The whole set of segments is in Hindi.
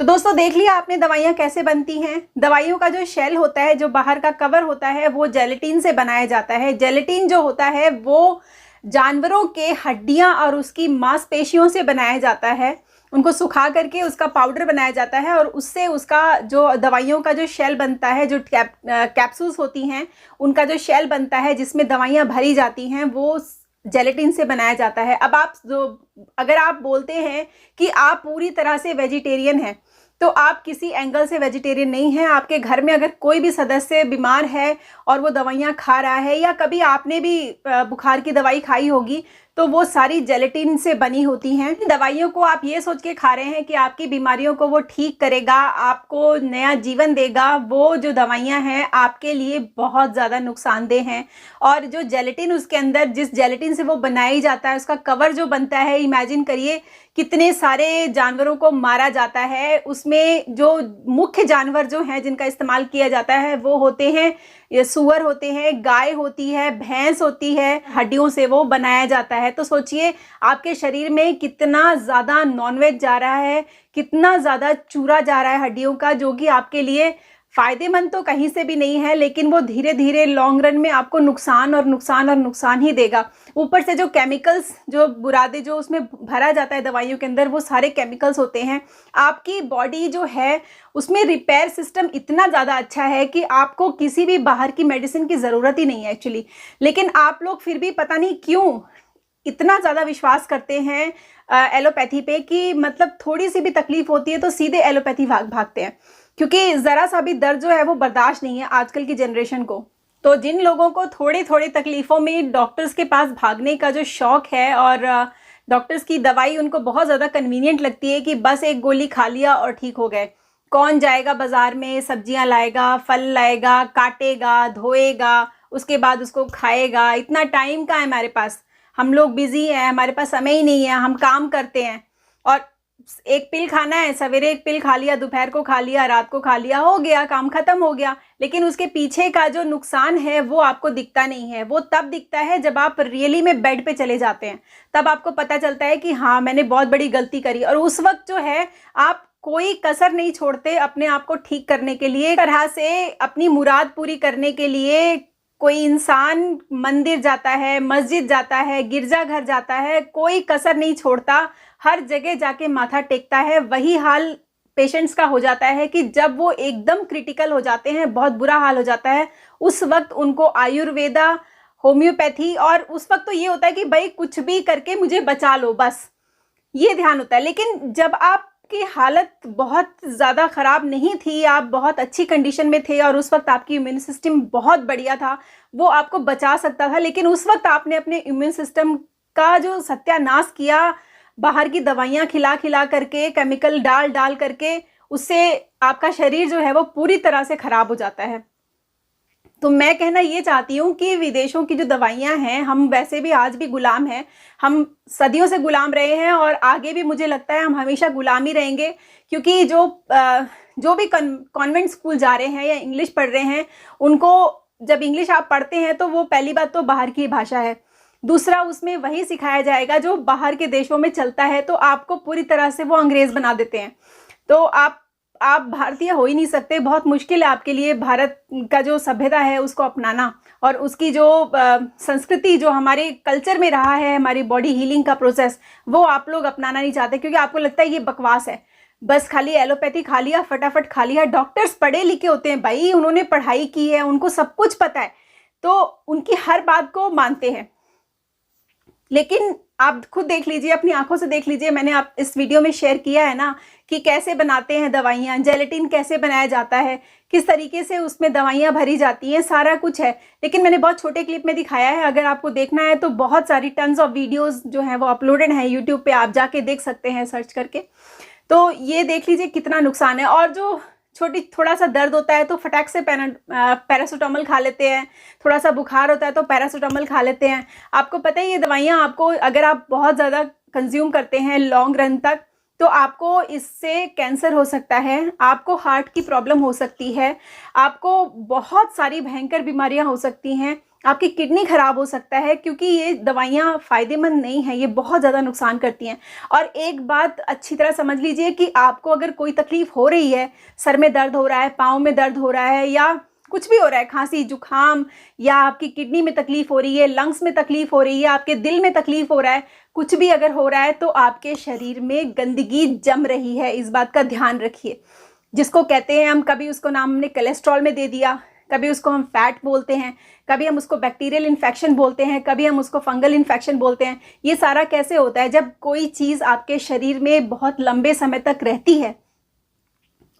दोस्तों देख लिया आपने दवाइयाँ कैसे बनती हैं। दवाइयों का जो शेल होता है, जो बाहर का कवर होता है, वो जेलेटिन से बनाया जाता है। जेलेटिन जो होता है वो जानवरों के हड्डियां और उसकी मांसपेशियों से बनाया जाता है। उनको सुखा करके उसका पाउडर बनाया जाता है और उससे उसका जो दवाइयों का जो शेल बनता है, जो कैप्सूल्स होती हैं, उनका जो शेल बनता है जिसमें दवाइयाँ भरी जाती हैं, वो जेलेटिन से बनाया जाता है। अब अगर आप बोलते हैं कि आप पूरी तरह से वेजिटेरियन हैं, तो आप किसी एंगल से वेजिटेरियन नहीं हैं। आपके घर में अगर कोई भी सदस्य बीमार है और वो दवाइयाँ खा रहा है, या कभी आपने भी बुखार की दवाई खाई होगी, तो वो सारी जेलेटिन से बनी होती हैं। दवाइयों को आप ये सोच के खा रहे हैं कि आपकी बीमारियों को वो ठीक करेगा, आपको नया जीवन देगा। वो जो दवाइयाँ हैं आपके लिए बहुत ज़्यादा नुकसानदेह हैं। और जो जेलेटिन उसके अंदर, जिस जेलेटिन से वो बनाई जाता है, उसका कवर जो बनता है, इमेजिन करिए कितने सारे जानवरों को मारा जाता है। उसमें जो मुख्य जानवर जो हैं जिनका इस्तेमाल किया जाता है वो होते हैं, ये सूअर होते हैं, गाय होती है, भैंस होती है, हड्डियों से वो बनाया जाता है। तो सोचिए आपके शरीर में कितना ज़्यादा नॉनवेज जा रहा है, कितना ज़्यादा चूरा जा रहा है हड्डियों का, जो कि आपके लिए फ़ायदेमंद तो कहीं से भी नहीं है, लेकिन वो धीरे धीरे लॉन्ग रन में आपको नुकसान और नुकसान और नुकसान ही देगा। ऊपर से जो केमिकल्स, जो बुरादे जो उसमें भरा जाता है दवाइयों के अंदर, वो सारे केमिकल्स होते हैं। आपकी बॉडी जो है उसमें रिपेयर सिस्टम इतना ज़्यादा अच्छा है कि आपको किसी भी बाहर की मेडिसिन की ज़रूरत ही नहीं है एक्चुअली। लेकिन आप लोग फिर भी पता नहीं क्यों इतना ज़्यादा विश्वास करते हैं एलोपैथी पे, कि मतलब थोड़ी सी भी तकलीफ होती है तो सीधे एलोपैथी भागते हैं, क्योंकि ज़रा सा भी दर्द जो है वो बर्दाश्त नहीं है आजकल की जनरेशन को। तो जिन लोगों को थोड़ी थोड़ी तकलीफ़ों में डॉक्टर्स के पास भागने का जो शौक़ है, और डॉक्टर्स की दवाई उनको बहुत ज़्यादा कन्वीनियंट लगती है कि बस एक गोली खा लिया और ठीक हो गए। कौन जाएगा बाज़ार में, सब्जियां लाएगा, फल लाएगा, काटेगा, धोएगा, उसके बाद उसको खाएगा। इतना टाइम कहाँ है हमारे पास, हम लोग बिज़ी हैं, हमारे पास समय ही नहीं है, हम काम करते हैं। और एक पिल खाना है, सवेरे एक पिल खा लिया, दोपहर को खा लिया, रात को खा लिया, हो गया, काम खत्म हो गया। लेकिन उसके पीछे का जो नुकसान है वो आपको दिखता नहीं है। वो तब दिखता है जब आप रियली में बेड पे चले जाते हैं, तब आपको पता चलता है कि हाँ मैंने बहुत बड़ी गलती करी। और उस वक्त जो है आप कोई कसर नहीं छोड़ते अपने आप को ठीक करने के लिए। तरह से अपनी मुराद पूरी करने के लिए कोई इंसान मंदिर जाता है, मस्जिद जाता है, गिरजाघर जाता है, कोई कसर नहीं छोड़ता, हर जगह जाके माथा टेकता है। वही हाल पेशेंट्स का हो जाता है कि जब वो एकदम क्रिटिकल हो जाते हैं, बहुत बुरा हाल हो जाता है, उस वक्त उनको आयुर्वेदा, होम्योपैथी, और उस वक्त तो ये होता है कि भाई कुछ भी करके मुझे बचा लो, बस ये ध्यान होता है। लेकिन जब आपकी हालत बहुत ज़्यादा ख़राब नहीं थी, आप बहुत अच्छी कंडीशन में थे और उस वक्त आपकी इम्यून सिस्टम बहुत बढ़िया था, वो आपको बचा सकता था, लेकिन उस वक्त आपने अपने इम्यून सिस्टम का जो सत्यानाश किया, बाहर की दवाइयाँ खिला खिला करके, केमिकल डाल डाल करके, उससे आपका शरीर जो है वो पूरी तरह से ख़राब हो जाता है। तो मैं कहना ये चाहती हूँ कि विदेशों की जो दवाइयाँ हैं, हम वैसे भी आज भी गुलाम हैं, हम सदियों से गुलाम रहे हैं और आगे भी मुझे लगता है हम हमेशा गुलाम ही रहेंगे। क्योंकि जो भी कॉन्वेंट स्कूल जा रहे हैं या इंग्लिश पढ़ रहे हैं, उनको जब इंग्लिश आप पढ़ते हैं तो वो पहली बात तो बाहर की भाषा है, दूसरा उसमें वही सिखाया जाएगा जो बाहर के देशों में चलता है, तो आपको पूरी तरह से वो अंग्रेज़ बना देते हैं। तो आप भारतीय हो ही नहीं सकते। बहुत मुश्किल है आपके लिए भारत का जो सभ्यता है उसको अपनाना, और उसकी जो संस्कृति जो हमारे कल्चर में रहा है, हमारी बॉडी हीलिंग का प्रोसेस, वो आप लोग अपनाना नहीं चाहते, क्योंकि आपको लगता है ये बकवास है, बस खाली एलोपैथी खा लिया, फटाफट खा लिया। डॉक्टर्स पढ़े लिखे होते हैं भाई, उन्होंने पढ़ाई की है, उनको सब कुछ पता है, तो उनकी हर बात को मानते हैं। लेकिन आप खुद देख लीजिए, अपनी आंखों से देख लीजिए, मैंने आप इस वीडियो में शेयर किया है ना कि कैसे बनाते हैं दवाइयाँ, जेलेटिन कैसे बनाया जाता है, किस तरीके से उसमें दवाइयाँ भरी जाती हैं, सारा कुछ है। लेकिन मैंने बहुत छोटे क्लिप में दिखाया है, अगर आपको देखना है तो बहुत सारी टन्स ऑफ वीडियोस जो हैं वो अपलोडेड हैं यूट्यूब पे, आप जाके देख सकते हैं सर्च करके। तो ये देख लीजिए कितना नुकसान है। और जो थोड़ा सा दर्द होता है तो फटाक से पैरासीटामोल खा लेते हैं, थोड़ा सा बुखार होता है तो पैरासीटामोल खा लेते हैं। आपको पता है ये दवाइयाँ आपको, अगर आप बहुत ज़्यादा कंज्यूम करते हैं लॉन्ग रन तक, तो आपको इससे कैंसर हो सकता है, आपको हार्ट की प्रॉब्लम हो सकती है, आपको बहुत सारी भयंकर बीमारियां हो सकती हैं। आपकी किडनी खराब हो सकता है, क्योंकि ये दवाइयाँ फ़ायदेमंद नहीं हैं, ये बहुत ज़्यादा नुकसान करती हैं। और एक बात अच्छी तरह समझ लीजिए कि आपको अगर कोई तकलीफ़ हो रही है, सर में दर्द हो रहा है, पाँव में दर्द हो रहा है, या कुछ भी हो रहा है, खांसी जुकाम, या आपकी किडनी में तकलीफ़ हो रही है, लंग्स में तकलीफ़ हो रही है, आपके दिल में तकलीफ़ हो रहा है, कुछ भी अगर हो रहा है, तो आपके शरीर में गंदगी जम रही है। इस बात का ध्यान रखिए। जिसको कहते हैं हम, कभी उसको नाम हमने कोलेस्ट्रॉल में दे दिया, कभी उसको हम फैट बोलते हैं, कभी हम उसको बैक्टीरियल इन्फेक्शन बोलते हैं, कभी हम उसको फंगल इन्फेक्शन बोलते हैं। ये सारा कैसे होता है? जब कोई चीज़ आपके शरीर में बहुत लंबे समय तक रहती है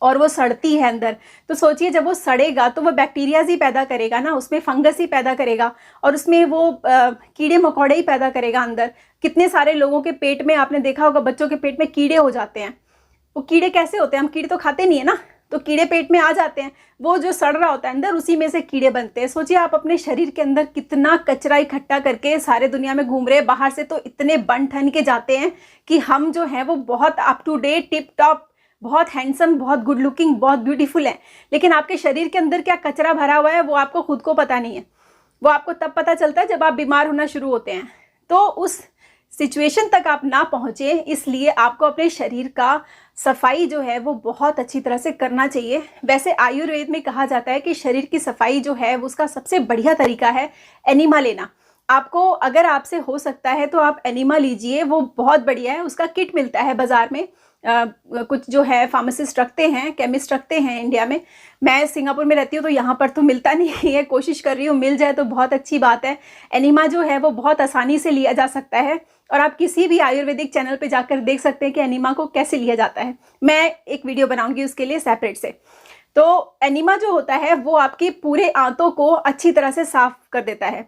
और वो सड़ती है अंदर, तो सोचिए जब वो सड़ेगा तो वो बैक्टीरियाज ही पैदा करेगा ना, उसमें फंगस ही पैदा करेगा, और उसमें वो कीड़े मकोड़े ही पैदा करेगा अंदर। कितने सारे लोगों के पेट में, आपने देखा होगा, बच्चों के पेट में कीड़े हो जाते हैं। वो कीड़े कैसे होते हैं? हम कीड़े तो खाते नहीं है ना, तो कीड़े पेट में आ जाते हैं, वो जो सड़ रहा होता है अंदर, उसी में से कीड़े बनते हैं। सोचिए आप अपने शरीर के अंदर कितना कचरा इकट्ठा करके सारे दुनिया में घूम रहे हैं। बाहर से तो इतने बन ठन के जाते हैं कि हम जो है वो बहुत up to date, tip top, बहुत हैंडसम, बहुत गुड लुकिंग, बहुत ब्यूटीफुल है, लेकिन आपके शरीर के अंदर क्या कचरा भरा हुआ है वो आपको खुद को पता नहीं है। वो आपको तब पता चलता है जब आप बीमार होना शुरू होते हैं। तो उस सिचुएशन तक आप ना पहुंचे, इसलिए आपको अपने शरीर का सफाई जो है वो बहुत अच्छी तरह से करना चाहिए। वैसे आयुर्वेद में कहा जाता है कि शरीर की सफाई जो है उसका सबसे बढ़िया तरीका है एनिमा लेना। आपको अगर आपसे हो सकता है तो आप एनिमा लीजिए, वो बहुत बढ़िया है। उसका किट मिलता है बाज़ार में, कुछ जो है फार्मासिस्ट रखते हैं, केमिस्ट रखते हैं इंडिया में। मैं सिंगापुर में रहती हूँ तो यहाँ पर तो मिलता नहीं है, कोशिश कर रही हूँ मिल जाए तो बहुत अच्छी बात है। एनिमा जो है वो बहुत आसानी से लिया जा सकता है, और आप किसी भी आयुर्वेदिक चैनल पे जाकर देख सकते हैं कि एनिमा को कैसे लिया जाता है। मैं एक वीडियो बनाऊंगी उसके लिए सेपरेट से। तो एनिमा जो होता है वो आपके पूरे आंतों को अच्छी तरह से साफ कर देता है।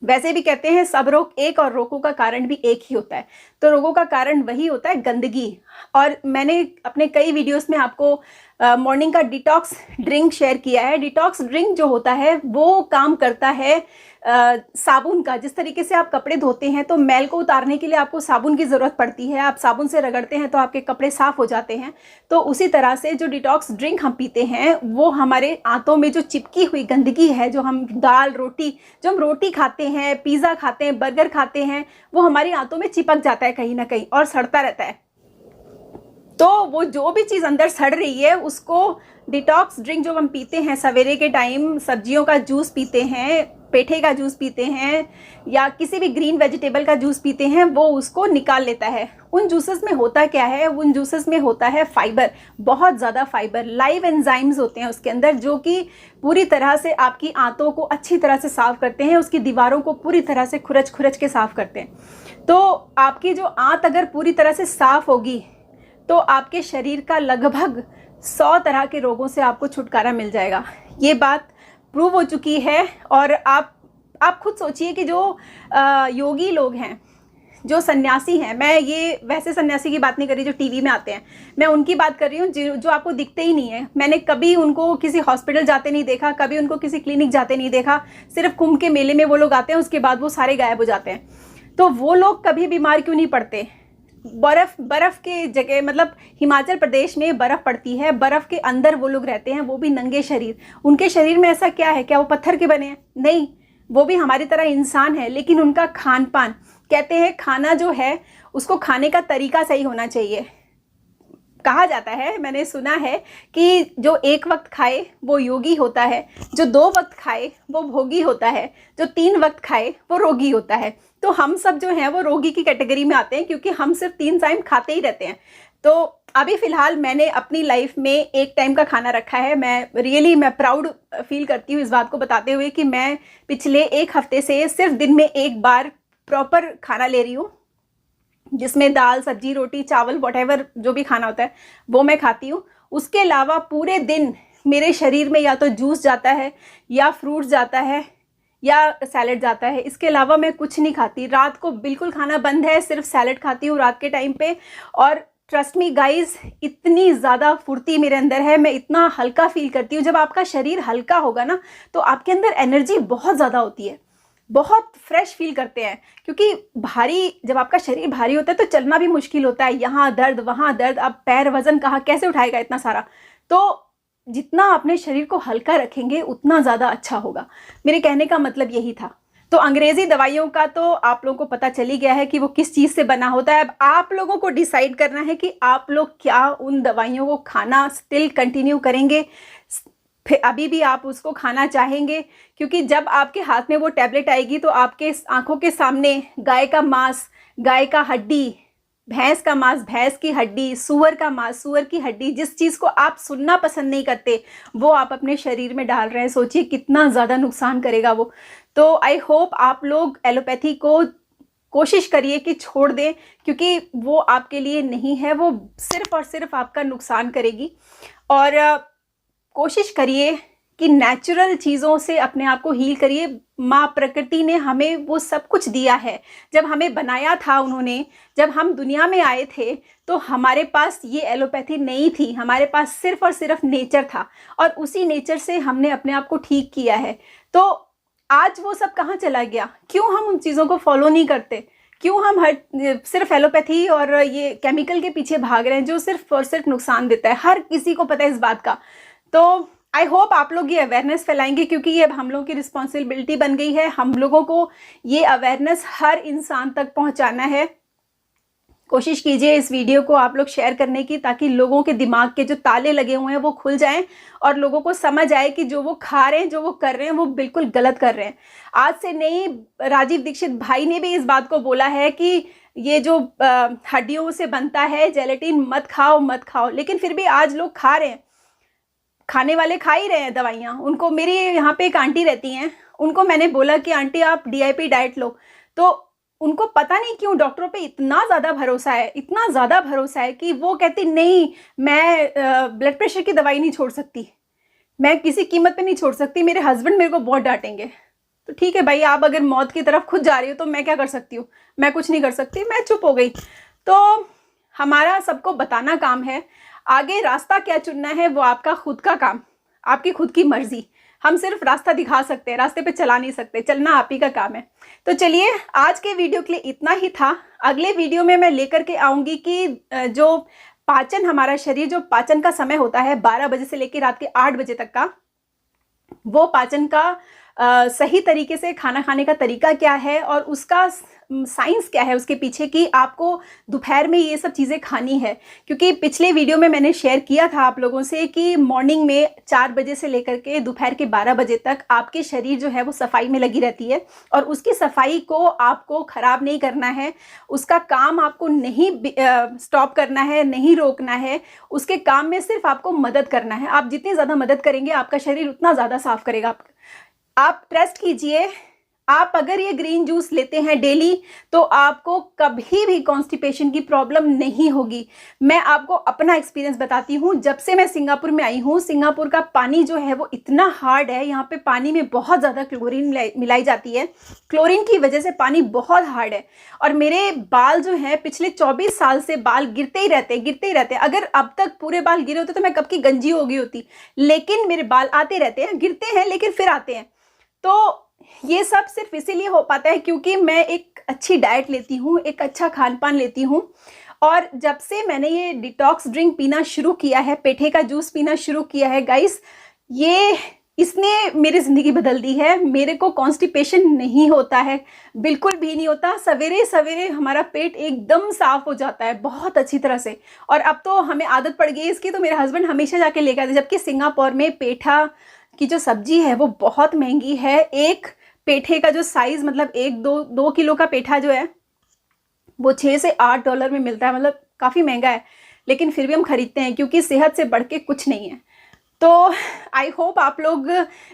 वैसे भी कहते हैं सब रोग एक, और रोगों का कारण भी एक ही होता है। तो रोगों का कारण वही होता है गंदगी। और मैंने अपने कई वीडियोस में आपको मॉर्निंग का डिटॉक्स ड्रिंक शेयर किया है। डिटॉक्स ड्रिंक जो होता है वो काम करता है साबुन का। जिस तरीके से आप कपड़े धोते हैं तो मैल को उतारने के लिए आपको साबुन की ज़रूरत पड़ती है, आप साबुन से रगड़ते हैं तो आपके कपड़े साफ हो जाते हैं। तो उसी तरह से जो डिटॉक्स ड्रिंक हम पीते हैं वो हमारे आंतों में जो चिपकी हुई गंदगी है, जो हम दाल रोटी, जो हम रोटी खाते हैं, पिज़्ज़ा खाते हैं, बर्गर खाते हैं, वो हमारी आंतों में चिपक जाता है कहीं ना कहीं और सड़ता रहता है। तो वो जो भी चीज़ अंदर सड़ रही है उसको डिटॉक्स ड्रिंक जो हम पीते हैं सवेरे के टाइम, सब्जियों का जूस पीते हैं, पेठे का जूस पीते हैं, या किसी भी ग्रीन वेजिटेबल का जूस पीते हैं, वो उसको निकाल लेता है। उन जूसेस में होता क्या है? उन जूसेस में होता है फाइबर, बहुत ज़्यादा फाइबर, लाइव एंजाइम्स होते हैं उसके अंदर, जो कि पूरी तरह से आपकी आंतों को अच्छी तरह से साफ़ करते हैं, उसकी दीवारों को पूरी तरह से खुरच खुरच के साफ़ करते हैं। तो आपकी जो आंत अगर पूरी तरह से साफ़ होगी तो आपके शरीर का लगभग 100 तरह के रोगों से आपको छुटकारा मिल जाएगा। ये बात प्रूव हो चुकी है। और आप खुद सोचिए कि जो योगी लोग हैं, जो सन्यासी हैं, मैं ये वैसे सन्यासी की बात नहीं कर रही जो टीवी में आते हैं, मैं उनकी बात कर रही हूँ जो आपको दिखते ही नहीं है। मैंने कभी उनको किसी हॉस्पिटल जाते नहीं देखा, कभी उनको किसी क्लिनिक जाते नहीं देखा। सिर्फ कुंभ के मेले में वो लोग आते हैं, उसके बाद वो सारे गायब हो जाते हैं। तो वो लोग कभी बीमार क्यों नहीं पड़ते? बर्फ के जगह, मतलब हिमाचल प्रदेश में बर्फ पड़ती है, बर्फ के अंदर वो लोग रहते हैं, वो भी नंगे शरीर। उनके शरीर में ऐसा क्या है? क्या वो पत्थर के बने हैं? नहीं, वो भी हमारी तरह इंसान है, लेकिन उनका खान पान, कहते हैं खाना जो है उसको खाने का तरीका सही होना चाहिए। कहा जाता है, मैंने सुना है कि जो एक वक्त खाए वो योगी होता है, जो 2 वक्त खाए वो भोगी होता है, जो 3 वक्त खाए वो रोगी होता है। तो हम सब जो हैं वो रोगी की कैटेगरी में आते हैं, क्योंकि हम सिर्फ 3 टाइम खाते ही रहते हैं। तो अभी फ़िलहाल मैंने अपनी लाइफ में 1 टाइम का खाना रखा है। मैं प्राउड फील करती हूँ इस बात को बताते हुए कि मैं पिछले 1 हफ्ते से सिर्फ दिन में 1 बार प्रॉपर खाना ले रही हूँ, जिसमें दाल, सब्जी, रोटी, चावल, व्हाटएवर जो भी खाना होता है वो मैं खाती हूँ। उसके अलावा पूरे दिन मेरे शरीर में या तो जूस जाता है, या फ्रूट जाता है, या सैलेड जाता है। इसके अलावा मैं कुछ नहीं खाती। रात को बिल्कुल खाना बंद है, सिर्फ सैलेड खाती हूँ रात के टाइम पे। और ट्रस्ट मी गाइज, इतनी ज़्यादा फुर्ती मेरे अंदर है, मैं इतना हल्का फील करती हूँ। जब आपका शरीर हल्का होगा ना तो आपके अंदर एनर्जी बहुत ज़्यादा होती है, बहुत फ्रेश फील करते हैं। क्योंकि जब आपका शरीर भारी होता है तो चलना भी मुश्किल होता है, यहाँ दर्द वहाँ दर्द, अब पैर वजन कहाँ कैसे उठाएगा इतना सारा। तो जितना अपने शरीर को हल्का रखेंगे उतना ज़्यादा अच्छा होगा। मेरे कहने का मतलब यही था। तो अंग्रेज़ी दवाइयों का तो आप लोगों को पता चल ही गया है कि वो किस चीज़ से बना होता है। अब आप लोगों को डिसाइड करना है कि आप लोग क्या उन दवाइयों को खाना स्टिल कंटिन्यू करेंगे, फिर अभी भी आप उसको खाना चाहेंगे, क्योंकि जब आपके हाथ में वो टैबलेट आएगी तो आपके आंखों के सामने गाय का मांस, गाय का हड्डी, भैंस का मांस, भैंस की हड्डी, सूअर का मांस, सूअर की हड्डी, जिस चीज़ को आप सुनना पसंद नहीं करते वो आप अपने शरीर में डाल रहे हैं। सोचिए कितना ज़्यादा नुकसान करेगा वो। तो आई होप आप लोग एलोपैथी को कोशिश करिए कि छोड़ दें, क्योंकि वो आपके लिए नहीं है, वो सिर्फ और सिर्फ आपका नुकसान करेगी। और कोशिश करिए कि नेचुरल चीज़ों से अपने आप को हील करिए। माँ प्रकृति ने हमें वो सब कुछ दिया है। जब हमें बनाया था उन्होंने, जब हम दुनिया में आए थे तो हमारे पास ये एलोपैथी नहीं थी, हमारे पास सिर्फ और सिर्फ नेचर था, और उसी नेचर से हमने अपने आप को ठीक किया है। तो आज वो सब कहाँ चला गया? क्यों हम उन चीज़ों को फॉलो नहीं करते? क्यों हम सिर्फ एलोपैथी और ये केमिकल के पीछे भाग रहे हैं जो सिर्फ और सिर्फ नुकसान देता है? हर किसी को पता है इस बात का। तो आई होप आप लोग ये अवेयरनेस फैलाएंगे, क्योंकि ये अब हम लोगों की रिस्पॉन्सिबिलिटी बन गई है। हम लोगों को ये अवेयरनेस हर इंसान तक पहुंचाना है। कोशिश कीजिए इस वीडियो को आप लोग शेयर करने की, ताकि लोगों के दिमाग के जो ताले लगे हुए हैं वो खुल जाएं और लोगों को समझ आए कि जो वो खा रहे हैं, जो वो कर रहे हैं, वो बिल्कुल गलत कर रहे हैं। आज से नहीं, राजीव दीक्षित भाई ने भी इस बात को बोला है कि ये जो हड्डियों से बनता है जेलेटिन मत खाओ मत खाओ, लेकिन फिर भी आज लोग खा रहे हैं। खाने वाले खा ही रहे हैं दवाइयाँ। उनको, मेरी यहाँ पे एक आंटी रहती हैं, उनको मैंने बोला कि आंटी आप DIP डाइट लो, तो उनको पता नहीं क्यों डॉक्टरों पे इतना ज़्यादा भरोसा है, इतना ज़्यादा भरोसा है कि वो कहती नहीं, मैं ब्लड प्रेशर की दवाई नहीं छोड़ सकती, मैं किसी कीमत पे नहीं छोड़ सकती, मेरे हस्बैंड मेरे को बहुत डांटेंगे। तो ठीक है भाई, आप अगर मौत की तरफ खुद जा रही हो तो मैं क्या कर सकती हूँ? मैं कुछ नहीं कर सकती, मैं चुप हो गई। तो हमारा सबको बताना काम है। आगे रास्ता क्या चुनना है वो आपका खुद का काम, आपकी खुद की मर्जी। हम सिर्फ रास्ता दिखा सकते हैं, रास्ते पे चला नहीं सकते, चलना आप ही का काम है। तो चलिए, आज के वीडियो के लिए इतना ही था। अगले वीडियो में मैं लेकर के आऊँगी कि जो पाचन, हमारा शरीर जो पाचन का समय होता है 12 बजे से लेकर रात के 8 बजे तक का, वो पाचन का सही तरीके से खाना खाने का तरीका क्या है और उसका साइंस क्या है उसके पीछे, कि आपको दोपहर में ये सब चीज़ें खानी है। क्योंकि पिछले वीडियो में मैंने शेयर किया था आप लोगों से कि मॉर्निंग में 4 बजे से लेकर के दोपहर के 12 बजे तक आपके शरीर जो है वो सफाई में लगी रहती है, और उसकी सफाई को आपको ख़राब नहीं करना है, उसका काम आपको नहीं स्टॉप करना है, नहीं रोकना है, उसके काम में सिर्फ आपको मदद करना है। आप जितनी ज़्यादा मदद करेंगे आपका शरीर उतना ज़्यादा साफ करेगा। आप ट्रस्ट कीजिए, आप अगर ये ग्रीन जूस लेते हैं डेली तो आपको कभी भी कॉन्स्टिपेशन की प्रॉब्लम नहीं होगी। मैं आपको अपना एक्सपीरियंस बताती हूँ। जब से मैं सिंगापुर में आई हूँ, सिंगापुर का पानी जो है वो इतना हार्ड है, यहाँ पे पानी में बहुत ज़्यादा क्लोरीन मिलाई जाती है, क्लोरीन की वजह से पानी बहुत हार्ड है। और मेरे बाल जो हैं पिछले 24 साल से बाल गिरते ही रहते। अगर अब तक पूरे बाल गिरे होते तो मैं कब की गंजी हो गई होती, लेकिन मेरे बाल आते रहते हैं, गिरते हैं लेकिन फिर आते हैं। तो ये सब सिर्फ इसीलिए हो पाता है क्योंकि मैं एक अच्छी डाइट लेती हूँ, एक अच्छा खान पान लेती हूँ। और जब से मैंने ये डिटॉक्स ड्रिंक पीना शुरू किया है, पेठे का जूस पीना शुरू किया है गाइस, इसने मेरी ज़िंदगी बदल दी है। मेरे को कॉन्स्टिपेशन नहीं होता है, बिल्कुल भी नहीं होता। सवेरे सवेरे हमारा पेट एकदम साफ हो जाता है बहुत अच्छी तरह से। और अब तो हमें आदत पड़ गई इसकी, तो मेरे हस्बैंड हमेशा जाके लेकर आते। जबकि सिंगापुर में पेठा की जो सब्जी है वो बहुत महंगी है। एक पेठे का जो साइज़, मतलब 1-2 किलो का पेठा जो है वो $6 से $8 में मिलता है, मतलब काफ़ी महंगा है, लेकिन फिर भी हम खरीदते हैं क्योंकि सेहत से बढ़ के कुछ नहीं है। तो आई होप आप लोग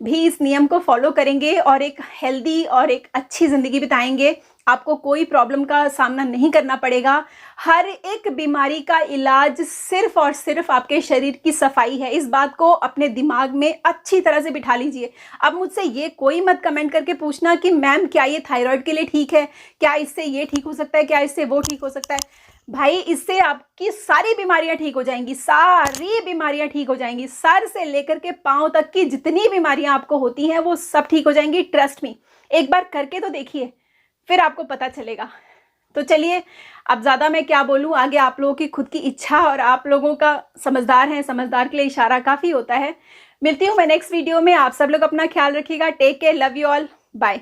भी इस नियम को फॉलो करेंगे और एक हेल्दी और एक अच्छी ज़िंदगी बिताएंगे। आपको कोई प्रॉब्लम का सामना नहीं करना पड़ेगा। हर एक बीमारी का इलाज सिर्फ और सिर्फ आपके शरीर की सफाई है। इस बात को अपने दिमाग में अच्छी तरह से बिठा लीजिए। अब मुझसे ये कोई मत कमेंट करके पूछना कि मैम क्या ये थायराइड के लिए ठीक है, क्या इससे ये ठीक हो सकता है, क्या इससे वो ठीक हो सकता है। भाई, इससे आपकी सारी बीमारियां ठीक हो जाएंगी, सारी बीमारियां ठीक हो जाएंगी। सर से लेकर के पांव तक की जितनी बीमारियां आपको होती हैं वो सब ठीक हो जाएंगी। ट्रस्ट मी, एक बार करके तो देखिए, फिर आपको पता चलेगा। तो तो चलिए, अब ज़्यादा मैं क्या बोलूँ, आगे आप लोगों की खुद की इच्छा, और आप लोगों का समझदार हैं, समझदार के लिए इशारा काफ़ी होता है। मिलती हूँ मैं नेक्स्ट वीडियो में। आप सब लोग अपना ख्याल रखिएगा। Take care, love you all, bye.